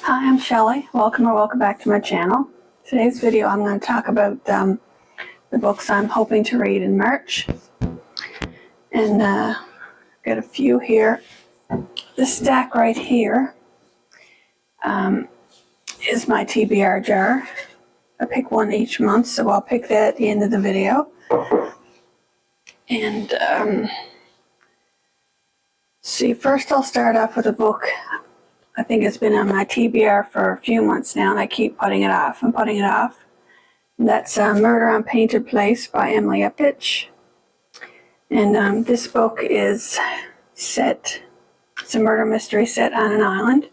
Hi, I'm Shelley. Welcome back to my channel. Today's video I'm going to talk about the books I'm hoping to read in March. And got a few here. This stack right here is my TBR jar. I pick one each month, so I'll pick that at the end of the video. And see, first I'll start off with a book. I think it's been on my TBR for a few months now, and I keep putting it off and putting it off. And that's Murder on Painted Place by Emily Hepditch. And this book is set, it's a murder mystery set on an island,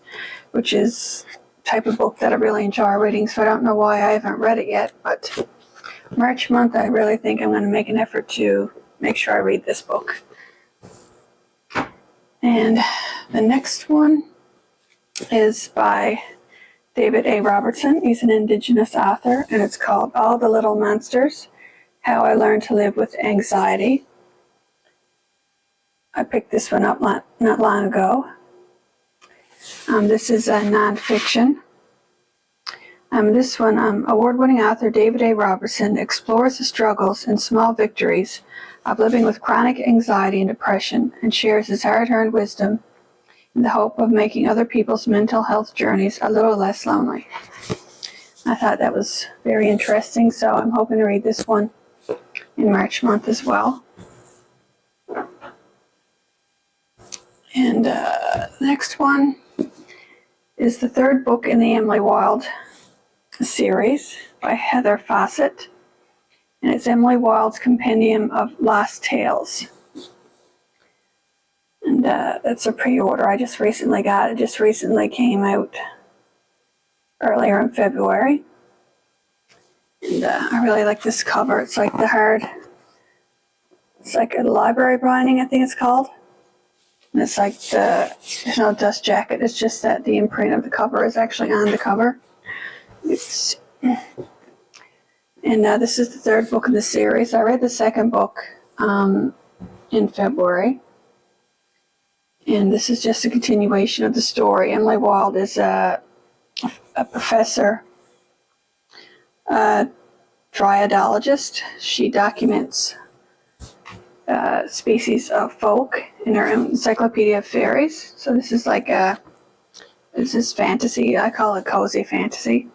which is a type of book that I really enjoy reading, so I don't know why I haven't read it yet, but March month I really think I'm going to make an effort to make sure I read this book. And the next one is by David A. Robertson. He's an Indigenous author, and it's called All the Little Monsters, How I Learned to Live with Anxiety. I picked this one up not long ago. This is a nonfiction. This one, award-winning author David A. Robertson explores the struggles and small victories of living with chronic anxiety and depression, and shares his hard-earned wisdom in the hope of making other people's mental health journeys a little less lonely. I thought that was very interesting, so I'm hoping to read this one in March month as well. And the next one is the third book in the Emily Wilde series by Heather Fawcett, and it's Emily Wilde's Compendium of Lost Tales. And that's a pre-order. I just recently got it. Just recently came out earlier in February. And I really like this cover. It's like it's like a library binding, I think it's called. And it's like there's no dust jacket. It's just that the imprint of the cover is actually on the cover. And this is the third book in the series. I read the second book in February. And this is just a continuation of the story. Emily Wilde is a professor, a dryadologist. She documents species of folk in her Encyclopedia of Fairies. So this is like this is fantasy. I call it cozy fantasy.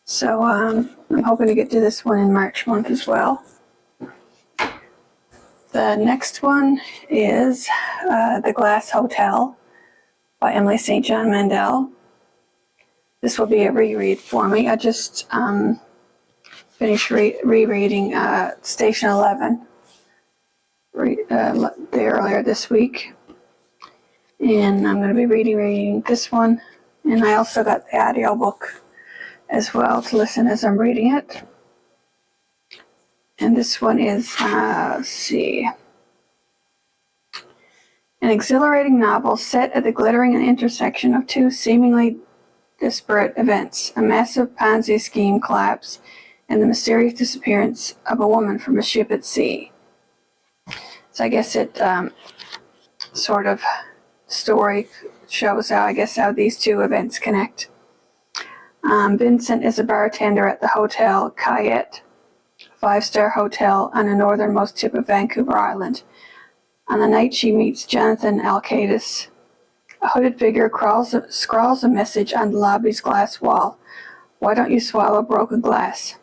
So I'm hoping to get to this one in March month as well. The next one is The Glass Hotel by Emily St. John Mandel. This will be a reread for me. I just finished rereading Station 11 earlier this week. And I'm going to be reading this one. And I also got the audio book as well to listen as I'm reading it. And this one is, let's see, an exhilarating novel set at the glittering intersection of two seemingly disparate events: a massive Ponzi scheme collapse and the mysterious disappearance of a woman from a ship at sea. So I guess it sort of story shows how these two events connect. Vincent is a bartender at the Hotel Cayette, 5-star hotel on the northernmost tip of Vancouver Island. On the night she meets Jonathan Alcaides, a hooded figure scrawls a message on the lobby's glass wall: "Why don't you swallow broken glass?"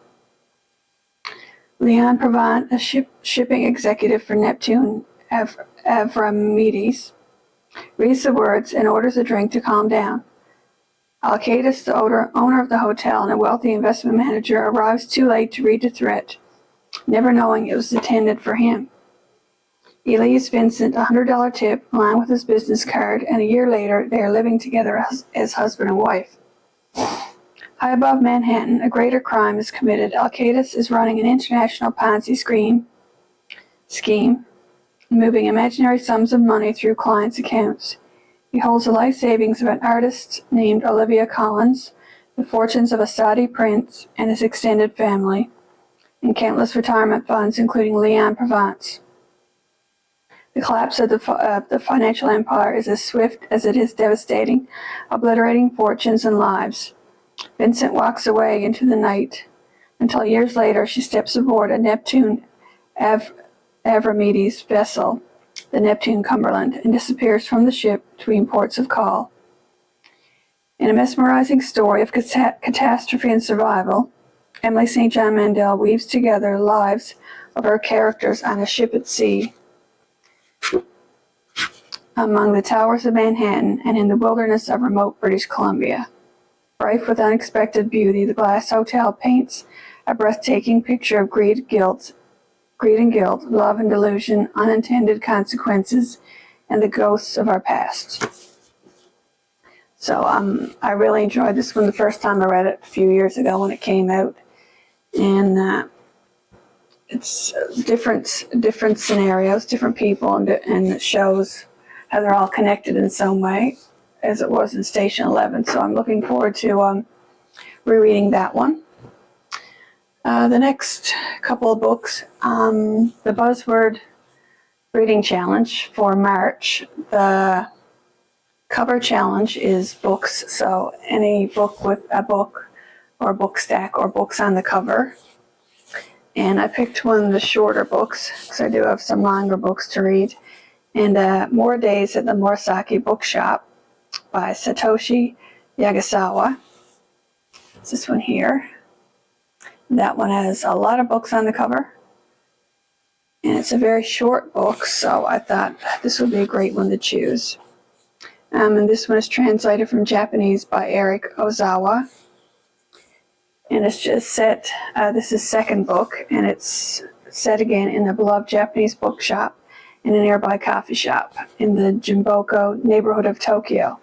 Leon Provant, a shipping executive for Neptune Avramedes, reads the words and orders a drink to calm down. Alcaides, the owner of the hotel and a wealthy investment manager, arrives too late to read the threat, never knowing it was intended for him. He leaves Vincent a $100 tip along with his business card, and a year later they are living together as husband and wife. High above Manhattan, a greater crime is committed. Alcaides is running an international Ponzi scheme, moving imaginary sums of money through clients' accounts. He holds the life savings of an artist named Olivia Collins, the fortunes of a Saudi prince and his extended family, and countless retirement funds, including Leon Provant's. The collapse of the financial empire is as swift as it is devastating, obliterating fortunes and lives. Vincent walks away into the night until years later she steps aboard a Neptune Avramedes vessel, the Neptune Cumberland, and disappears from the ship between ports of call. In a mesmerizing story of catastrophe and survival, Emily St. John Mandel weaves together the lives of her characters on a ship at sea, among the towers of Manhattan and in the wilderness of remote British Columbia. Rife with unexpected beauty, the Glass Hotel paints a breathtaking picture of greed and guilt, love and delusion, unintended consequences, and the ghosts of our past. So I really enjoyed this one the first time I read it a few years ago when it came out. And it's different scenarios, different people, and it shows how they're all connected in some way, as it was in Station 11. So I'm looking forward to rereading that one. The next couple of books, the Buzzword Reading Challenge for March. The cover challenge is books, so any book with a book or a book stack or books on the cover. And I picked one of the shorter books because I do have some longer books to read. And More Days at the Morisaki Bookshop by Satoshi Yagisawa. It's this one here. That one has a lot of books on the cover. And it's a very short book, so I thought this would be a great one to choose. And this one is translated from Japanese by Eric Ozawa. And it's just set, this is second book, and it's set again in the beloved Japanese bookshop in a nearby coffee shop in the Jimboko neighborhood of Tokyo.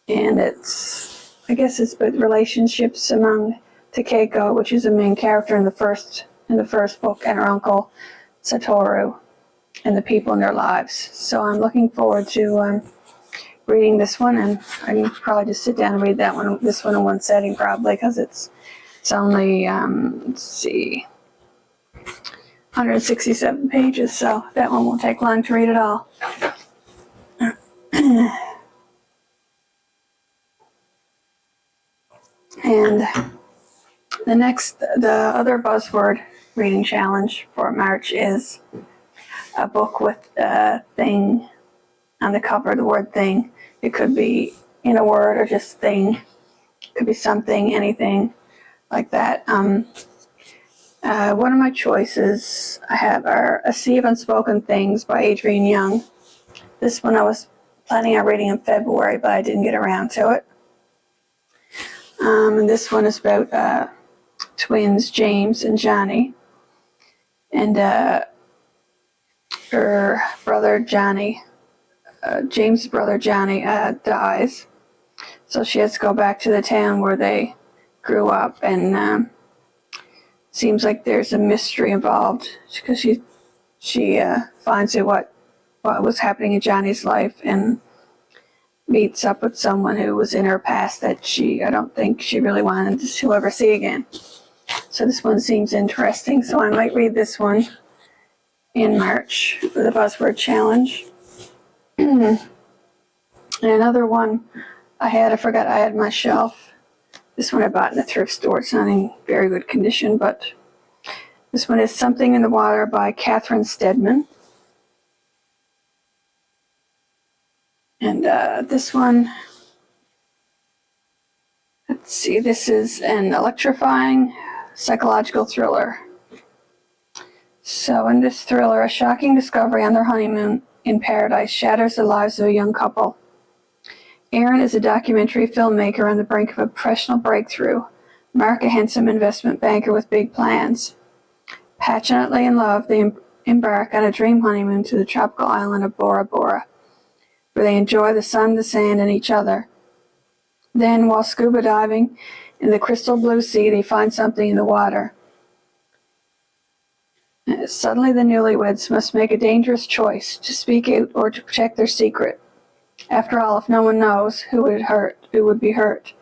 And it's, I guess it's about relationships among Takeko, which is the main character in the first book, and her uncle Satoru, and the people in their lives. So I'm looking forward to reading this one, and I can probably just sit down and read this one in one setting probably, because it's only, let's see, 167 pages, so that one won't take long to read at all. And the other Buzzword Reading Challenge for March is a book with a thing on the cover, the word thing. It could be in a word or just thing. It could be something, anything like that. One of my choices I have are A Sea of Unspoken Things by Adrienne Young. This one I was planning on reading in February, but I didn't get around to it. And this one is about twins, James and Johnny. And her brother Johnny, James' brother Johnny, dies. So she has to go back to the town where they grew up, and seems like there's a mystery involved because she finds out what was happening in Johnny's life and meets up with someone who was in her past that I don't think she really wanted to ever see again. So this one seems interesting, so I might read this one in March for the Buzzword Challenge. And another one I forgot I had on my shelf. This one I bought in a thrift store. It's not in very good condition, but this one is Something in the Water by Catherine Steadman. And this one, let's see, this is an electrifying psychological thriller. So in this thriller, a shocking discovery on their honeymoon in paradise shatters the lives of a young couple. Aaron is a documentary filmmaker on the brink of a professional breakthrough. Mark, a handsome investment banker with big plans. Passionately in love, they embark on a dream honeymoon to the tropical island of Bora Bora, where they enjoy the sun, the sand, and each other. Then, while scuba diving in the crystal blue sea, they find something in the water. Suddenly, the newlyweds must make a dangerous choice to speak out or to protect their secret. After all, if no one knows, who would be hurt?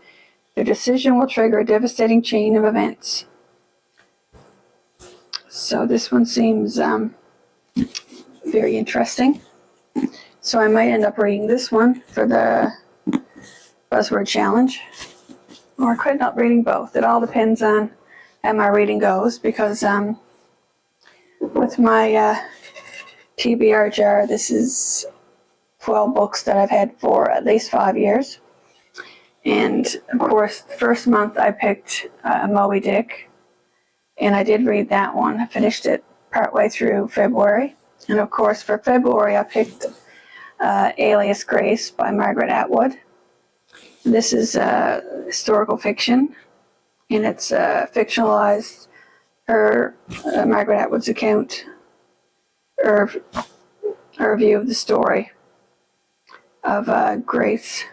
Their decision will trigger a devastating chain of events. So this one seems very interesting. So I might end up reading this one for the Buzzword challenge, or I could end up reading both. It all depends on how my reading goes, because with my TBR jar, this is 12 books that I've had for at least 5 years. And of course, the first month I picked Moby Dick, and I did read that one. I finished it partway through February. And of course, for February, I picked Alias Grace by Margaret Atwood. This is historical fiction, and it's fictionalized her Margaret Atwood's account, or a review of the story of Grace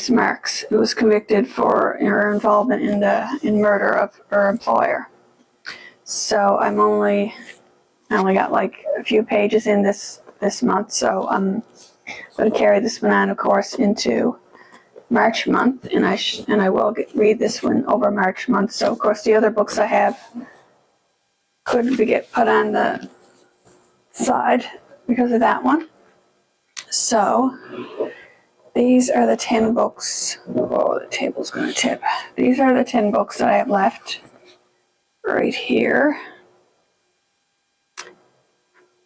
Marks, who was convicted for her involvement in murder of her employer. So I only got like a few pages in this month, so I'm going to carry this one on, of course, into March month, and I will read this one over March month. So of course the other books I have couldn't get put on the side because of that one. So these are the 10 books. Oh, the table's going to tip. These are the 10 books that I have left right here.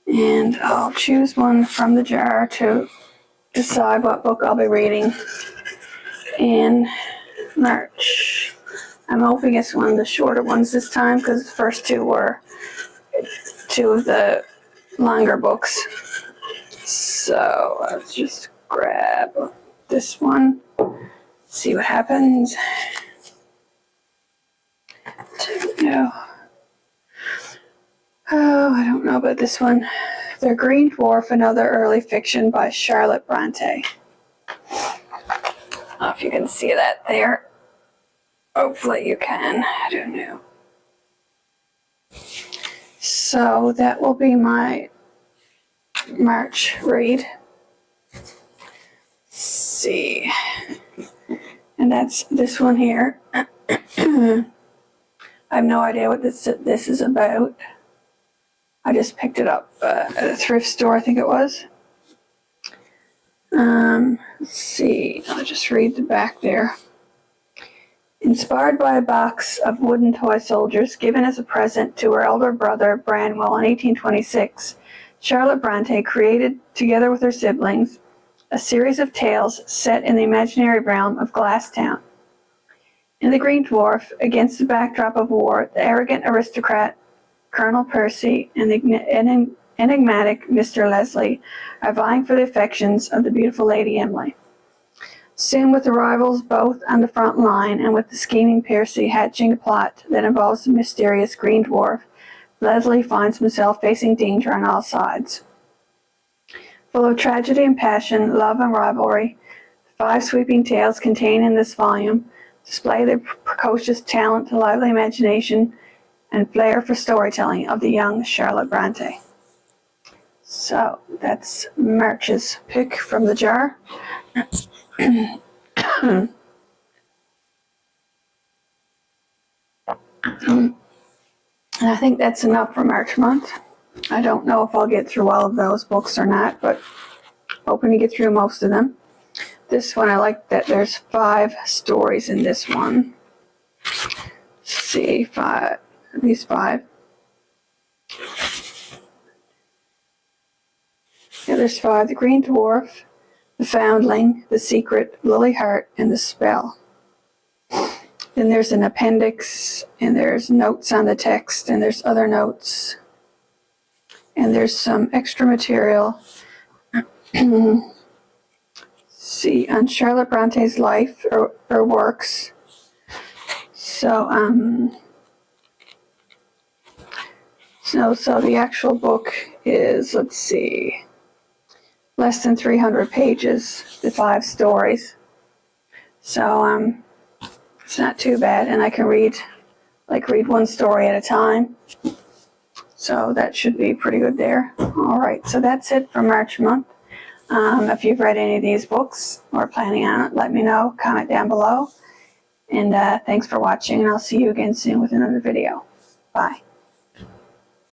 And I'll choose one from the jar to decide what book I'll be reading in March. I'm hoping it's one of the shorter ones this time, because the first two were two of the longer books. So let's just grab this one, see what happens. No. Oh, I don't know about this one. The Green Dwarf, another early fiction by Charlotte Bronte. I don't know if you can see that there. Hopefully you can. I don't know. So that will be my March read. Let's see. And that's this one here. I have no idea what this is about. I just picked it up at a thrift store, I think it was. Let's see. I'll just read the back there. Inspired by a box of wooden toy soldiers given as a present to her elder brother, Branwell, in 1826, Charlotte Bronte created, together with her siblings, a series of tales set in the imaginary realm of Glasstown. In The Green Dwarf, against the backdrop of war, the arrogant aristocrat Colonel Percy and the enigmatic Mr. Leslie are vying for the affections of the beautiful Lady Emily. Soon, with the rivals both on the front line and with the scheming Percy hatching a plot that involves the mysterious Green Dwarf, Leslie finds himself facing danger on all sides. Full of tragedy and passion, love and rivalry, the 5 sweeping tales contained in this volume display the precocious talent, lively imagination, and flair for storytelling of the young Charlotte Bronte. So that's March's pick from the jar. And I think that's enough for March month. I don't know if I'll get through all of those books or not, but hoping to get through most of them. This one, I like that there's 5 stories in this one. Let's see, 5. These 5. Yeah, there's 5. The Green Dwarf, The Foundling, The Secret, Lily Hart, and The Spell. Then there's an appendix, and there's notes on the text, and there's other notes. And there's some extra material. See, on Charlotte Bronte's life or works. So the actual book is, let's see, less than 300 pages, the 5 stories. So it's not too bad, and I can read one story at a time. So that should be pretty good there. All right, so that's it for March month. If you've read any of these books or planning on it, let me know. Comment down below. And thanks for watching, and I'll see you again soon with another video. Bye.